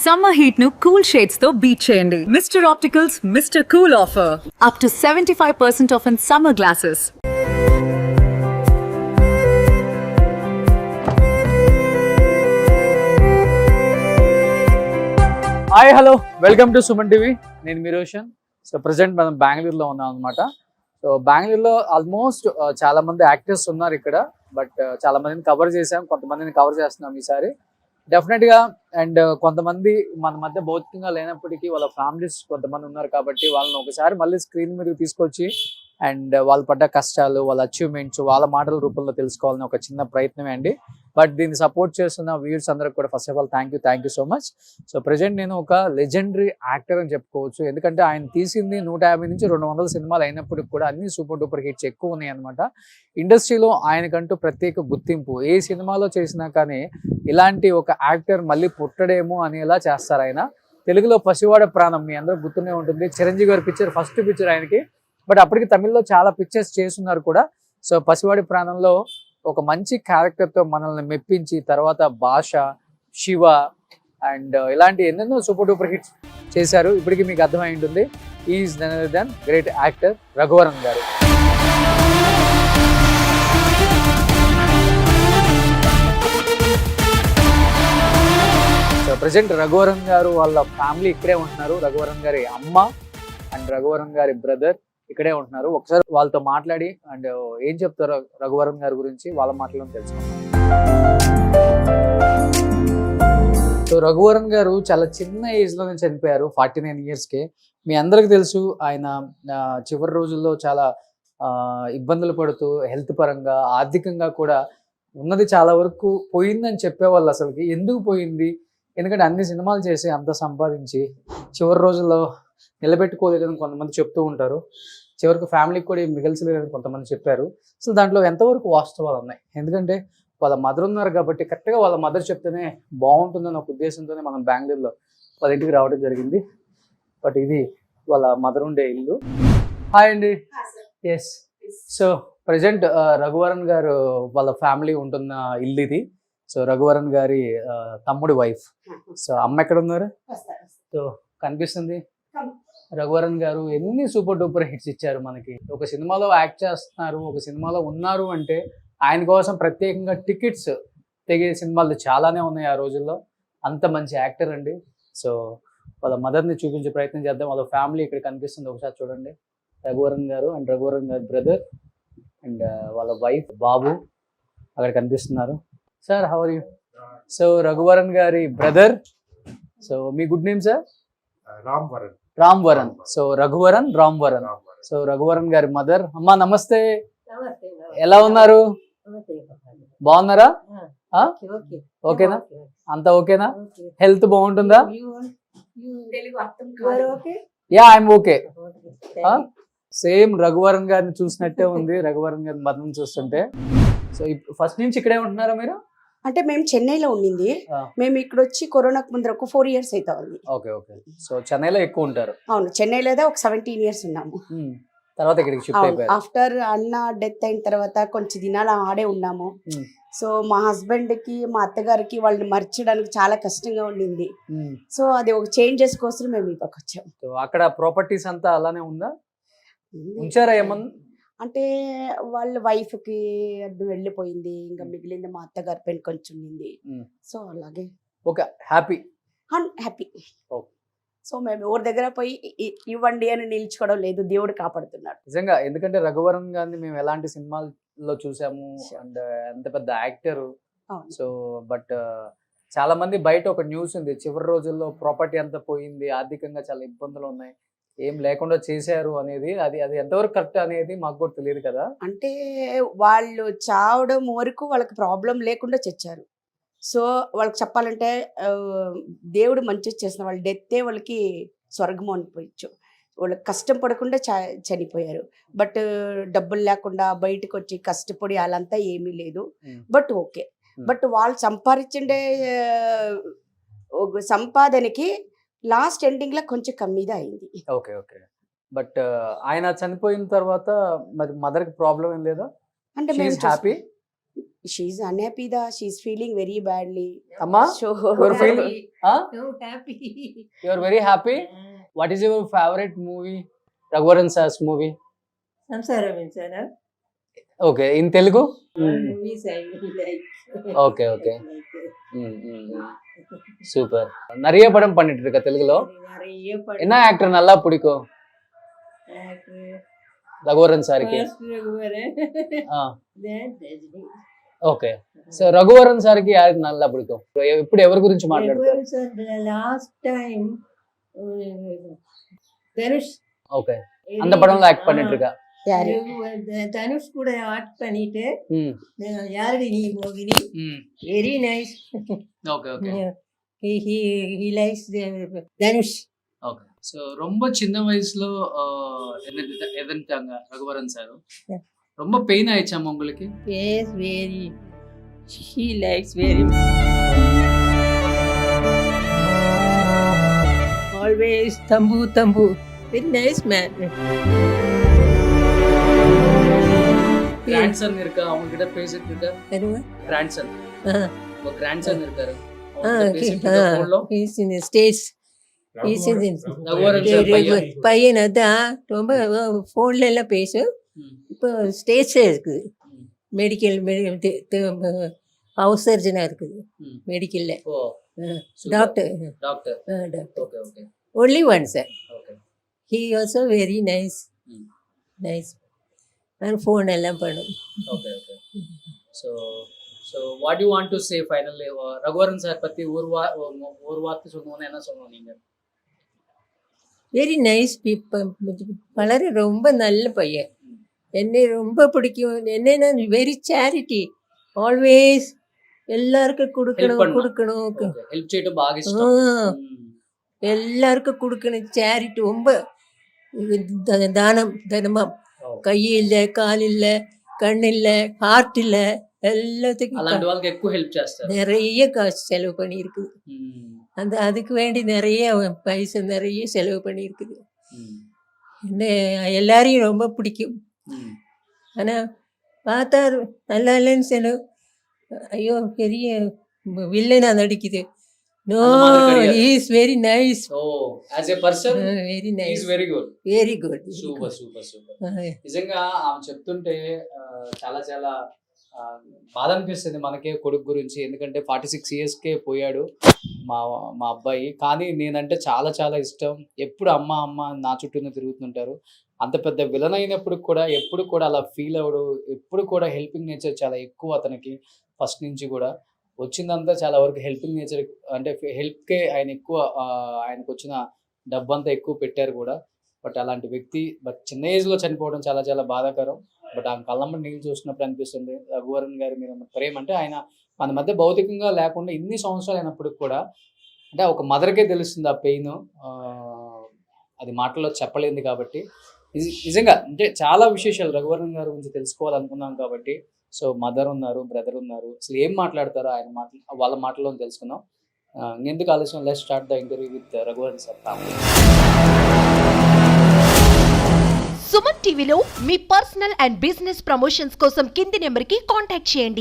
Summer heat nu cool shades తో beat చేయండి. Mr. Opticals Mr. Cool offer. Up to 75% off in summer glasses. Hi hello welcome to Suman TV. నేను మీ Roshan. So present మనం బెంగళూరులో ఉన్నాం అనమాట. So బెంగళూరులో almost చాలా మంది యాక్టర్స్ ఉన్నారు ఇక్కడ. బట్ చాలా మందిని కవర్ చేసాం, కొంతమందిని కవర్ చేస్తున్నాం ఈసారి డెఫినెట్గా. అండ్ కొంతమంది మన మధ్య భౌతికంగా లేనప్పటికీ వాళ్ళ ఫ్యామిలీస్ కొంతమంది ఉన్నారు కాబట్టి వాళ్ళని ఒకసారి మళ్ళీ స్క్రీన్ మీదకి తీసుకొచ్చి అండ్ వాళ్ళు పడ్డ కష్టాలు, వాళ్ళ అచీవ్మెంట్స్ వాళ్ళ మాటల రూపంలో తెలుసుకోవాలని ఒక చిన్న ప్రయత్నమే అండి. బట్ దీన్ని సపోర్ట్ చేస్తున్న వ్యూవర్స్ అందరికి కూడా first of all thank you so much. So present నేను ఒక లెజెండరీ యాక్టర్ అని చెప్పుకోవచ్చు. ఎందుకంటే ఆయన తీసింది 150 నుంచి 200 సినిమాలు అయినప్పటికి కూడా అన్ని సూపర్ డూపర్ హిట్స్ ఎక్కువ ఉన్నాయి అనమాట. ఇండస్ట్రీలో ఆయనకంటూ ప్రత్యేక గుర్తింపు. ఏ సినిమాలో చేసినా కానీ ఇలాంటి ఒక యాక్టర్ మళ్ళీ పుట్టడేమో అనేలా చేస్తారు ఆయన. తెలుగులో పసివాడ ప్రాణం మీ అందరూ గుర్తునే ఉంటుంది. చిరంజీవి గారి పిక్చర్ ఫస్ట్ పిక్చర్ ఆయనకి. బట్ అప్పటికి తమిళ్లో చాలా పిక్చర్స్ చేస్తున్నారు కూడా. సో పసివాడి ప్రాణంలో ఒక మంచి క్యారెక్టర్తో మనల్ని మెప్పించి తర్వాత భాష, శివ అండ్ ఇలాంటి ఎన్నెన్నో సూపర్ డూపర్ హిట్స్ చేశారు. ఇప్పటికీ మీకు అర్థమై ఉంటుంది. Is none other than great actor Raghuvaran garu. So present Raghuvaran గారు వాళ్ళ ఫ్యామిలీ ఇక్కడే ఉంటున్నారు. రఘువరన్ గారి అమ్మ అండ్ రఘువరన్ గారి బ్రదర్ ఇక్కడే ఉంటున్నారు. ఒకసారి వాళ్ళతో మాట్లాడి అండ్ ఏం చెప్తారో రఘువరన్ గారి గురించి వాళ్ళ మాటలను తెలుసుకుంటాం. సో రఘువరన్ గారు చాలా చిన్న ఏజ్ లోనే చనిపోయారు, 49 yearsకే. మీ అందరికి తెలుసు ఆయన చివరి రోజుల్లో చాలా ఇబ్బందులు పడుతూ హెల్త్ పరంగా ఆర్థికంగా కూడా ఉన్నది చాలా వరకు పోయిందని చెప్పేవాళ్ళు. అసలుకి ఎందుకు పోయింది, ఎందుకంటే అన్ని సినిమాలు చేసి అంత సంపాదించి చివరి రోజుల్లో నిలబెట్టుకోలేదని కొంతమంది చెప్తూ ఉంటారు. చివరికి ఫ్యామిలీకి కూడా మిగిల్చలేదని కొంతమంది చెప్పారు. అసలు దాంట్లో ఎంతవరకు వాస్తవాలు ఉన్నాయి? ఎందుకంటే వాళ్ళ మదర్ ఉన్నారు కాబట్టి కరెక్ట్గా వాళ్ళ మదర్ చెప్తేనే బాగుంటుందని ఒక ఉద్దేశంతోనే మనం బెంగళూరులో వాళ్ళ ఇంటికి రావడం జరిగింది. బట్ ఇది వాళ్ళ మదర్ ఉండే ఇల్లు. హాయ్ అండి. ఎస్. సో ప్రజెంట్ రఘువరన్ గారు వాళ్ళ ఫ్యామిలీ ఉంటున్న ఇల్లు ఇది. సో రఘువరన్ గారి తమ్ముడి వైఫ్. సో అమ్మ ఎక్కడ ఉన్నారు? సో కనిపిస్తుంది. రఘువరన్ గారు ఎన్ని సూపర్ డూపర్ హిట్స్ ఇచ్చారు మనకి. ఒక సినిమాలో యాక్ట్ చేస్తున్నారు, ఒక సినిమాలో ఉన్నారు అంటే ఆయన కోసం ప్రత్యేకంగా టికెట్స్ తెగే సినిమాలు చాలానే ఉన్నాయి ఆ రోజుల్లో. అంత మంచి యాక్టర్ అండి. సో వాళ్ళ మదర్ని చూపించే ప్రయత్నం చేద్దాం. వాళ్ళ ఫ్యామిలీ ఇక్కడ కనిపిస్తుంది, ఒకసారి చూడండి. రఘువరన్ గారు అండ్ రఘువరన్ గారి బ్రదర్ అండ్ వాళ్ళ వైఫ్ బాబు అక్కడ కనిపిస్తున్నారు. Sir how are you? So Raghuvaran గారి బ్రదర్. సో మీ good name sir? Ram Varan. So Raghuvaran, Ram Varan. So Raghuvaran గారి మదర్. అమ్మా నమస్తే, ఎలా ఉన్నారు? బాగున్నారా? ఓకేనా? అంతా ఓకేనా? హెల్త్ బాగుంటుందా? Yeah I'm okay. Same Raghuvaran గారిని చూసినట్టే ఉంది, రఘువరన్ గారి మదర్ని చూస్తుంటే. సో ఫస్ట్ నుంచి ఇక్కడే ఉంటున్నారా మీరు? అంటే మేము చెన్నైలో ఉండింది. మేము ఇక్కడ వచ్చి కరోనాకు ముందర ఒక 4 years అయితే ఉంది. Okay okay. సో చెన్నైలో ఎక్కువ ఉంటారు? అవును, చెన్నైలో ఒక 17 years ఉన్నాము. తర్వాత ఇక్కడికి షిఫ్ట్ అయిపోయారు. ఆఫ్టర్ అన్న డెత్ అయిన తర్వాత కొంచెం దినాలు ఆడే ఉన్నాము. సో మా హస్బెండ్ కి మా అత్తగారికి వాళ్ళని మర్చడానికి చాలా కష్టంగా ఉండింది. సో అది ఒక చేంజెస్ కోసం మేము ఇక్కడికి వచ్చాము. అక్కడ ప్రాపర్టీస్ అంతా అలానే ఉందా, ఉంచారా ఏమన్నా? అంటే వాళ్ళ వైఫ్ కి అది వెళ్ళిపోయింది, ఇంకా మిగిలింది మా అత్తగారి పెన్ కొంచెం ఉంది. సో అలాగే ఓకే, హ్యాపీ. సో మేము ఎవరి దగ్గర పోయి ఇవ్వండి అని నిల్చుకోవడం లేదు, దేవుడు కాపాడుతున్నాడు నిజంగా. ఎందుకంటే రఘువరన్ గారిని మేము ఎలాంటి సినిమాల్లో చూసాము అండ్ ఎంత పెద్ద యాక్టర్. సో బట్ చాలా మంది బయట ఒక న్యూస్ ఉంది, చివరి రోజుల్లో ప్రాపర్టీ అంతా పోయింది, ఆర్థికంగా చాలా ఇబ్బందులు ఉన్నాయి, ఏం లేకుండా చేశారు అనేది. అది ఎంతవరకు కరెక్ట్ అనేది మాకు కూడా తెలియదు కదా. అంటే వాళ్ళు చావడం వరకు వాళ్ళకి ప్రాబ్లం లేకుండా చచ్చారు. సో వాళ్ళకి చెప్పాలంటే దేవుడు మంచి చేసిన వాళ్ళ డెత్తే వాళ్ళకి స్వర్గం అనిపించు. వాళ్ళకి కష్టం పడకుండా చనిపోయారు. బట్ డబ్బులు లేకుండా బయటకు వచ్చి కష్టపడి వాళ్ళంతా ఏమీ లేదు. But okay. బట్ వాళ్ళు సంపాదించే సంపాదనకి లాస్ట్ ఎండింగ్ లో కొంచెం కమ్మిగా అయింది. Okay okay. బట్ ఆయన చనిపోయిన తర్వాత మరి మదర్ కి ప్రాబ్లం ఏం లేదా? అంటే happy. She unhappy the she feeling very badly అమ్మా so your feeling So happy. Your very happy. What is your favourite movie? Raghuvaran sir's movie. Samsara Vinsana. Okay, in Telugu. Movies I like. Okay okay, super. நிறைய படம் பண்ணிட்டு இருக்க தெலுங்குல. நிறைய படம். என்ன actor நல்லா பிடிக்கும்? ரகுவரன் சாருக்கு. ఓకే, సో రఘువరన్ సార్కి యారికి నల్లా పిడికం? ఇప్పుడు ఎవరి గురించి మాట్లాడతారు? Last time Dhanush. ஓகே, அந்த படம்ல ஆக்ட் பண்ணிட்டு இருக்கா. தனுஷ் கூட ஆக்ட் பண்ணிட்டு யாரடி நீ மோகினி, very nice. Okay okay, he likes Dhanush. Okay, so ரொம்ப சின்ன வயசுல எதன்ட்டாங்க ரகுவரன் சார். ரொம்ப பெயின் ஆயிடுச்சாமா உங்களுக்கு? Yes, very. He likes very. Always tambu. Very nice man. Grandson இருக்கா அவங்க கிட்ட பேசிட்டு இருக்கா? Anyone? கிராண்ட்சன், உங்க கிராண்ட்சன் இருக்காரு. He's in the States. He's in the Raghuvaran sir பையன். பையன் அதான் ரொம்ப ஃபோன்ல எல்லாம் பேசும். இப்போ ஸ்டேட்ஸே இருக்குது. மெடிக்கல் ஹவுஸ் சர்ஜனாக இருக்குது மெடிக்கலில். ஓ, doctor doctor. Doctor okay okay only one sir. Okay, he also very nice. nice and phone எல்லாம் பண்ணும். Okay okay. So what you want to say finally? Raghuvaran sir பத்தி ஒரு வார்த்தை சொல்லணும்னா என்ன சொல்லணும் நீங்க? Very nice people. வளர ரொம்ப நல்ல பையன். என்னை ரொம்ப பிடிக்கும். என்னன்னா வெரி சேரிட்டி. ஆல்வேஸ் எல்லாருக்கும் கொடுக்கணும். ஹெல்ப் చేయడం బాగా ఇష్టం. எல்லாருக்கும் கொடுக்கணும். சேரிட்டி ரொம்ப தானமா. கை இல்லை, கால் இல்லை, கண் இல்லை, ஹார்ட் இல்லை, எல்லாத்துக்கும் అలాంటి వాళ్ళకి ఎక్కువ హెల్ప్ చేస్తారు. நிறைய காசு செலவு பண்ணியிருக்குது. அதுக்கு வேண்டி நிறைய பைசா நிறைய செலவு பண்ணியிருக்குது. என்ன எல்லாரையும் ரொம்ப பிடிக்கும். ஆனால் பார்த்தா நல்லா இல்லைன்னு செலவு. ஐயோ பெரிய வில்லனா நடிக்குது. No, is very nice. ఓ, as a person very is nice, very good. Very good. Super super super. నిజంగా ఆమె చెప్తుంటే చాలా చాలా బాధ అనిపిస్తుంది మనకే కొడుకు గురించి. ఎందుకంటే 46 yearsకే పోయాడు మా మా అబ్బాయి. కానీ నేనంటే చాలా చాలా ఇష్టం. ఎప్పుడు అమ్మ అమ్మ నా చుట్టూనే తిరుగుతుంటారు. అంత పెద్ద విలన్ అయినప్పుడు కూడా ఎప్పుడు కూడా అలా ఫీల్ అవ్వడు. ఎప్పుడు కూడా హెల్పింగ్ నేచర్ చాలా ఎక్కువ అతనికి. ఫస్ట్ నుంచి కూడా వచ్చిందంతా చాలా వరకు హెల్పింగ్ నేచర్, అంటే హెల్ప్కే ఆయన ఎక్కువ. ఆయనకు వచ్చిన డబ్బంతా ఎక్కువ పెట్టారు కూడా. బట్ అలాంటి వ్యక్తి చిన్న ఏజ్లో చనిపోవడం చాలా చాలా బాధాకరం. బట్ ఆమె కళ్ళమ్మటి నీళ్ళు చూసినప్పుడు అనిపిస్తుంది రఘువరన్ గారి మీద ప్రేమ. అంటే ఆయన మన మధ్య భౌతికంగా లేకుండా ఇన్ని సంవత్సరాలు అయినప్పటికి కూడా, అంటే ఒక మదర్కే తెలుస్తుంది ఆ పెయిన్. అది మాటల్లో చెప్పలేదు కాబట్టి. నిజంగా అంటే చాలా విశేషాలు రఘువరన్ గారి గురించి తెలుసుకోవాలనుకున్నాం కాబట్టి. సో మదర్ ఉన్నారు, బ్రదర్ ఉన్నారు. అసలు ఏం మాట్లాడతారో ఆయన వాళ్ళ మాటల్లో తెలుసుకుందాం. ఎందుకు ఆలస్యం, let's start the interview with Raghuvaran sir. Suman టీవీలో మీ పర్సనల్ అండ్ బిజినెస్ ప్రమోషన్స్ కోసం కింది నెంబర్కి కాంటాక్ట్ చేయండి.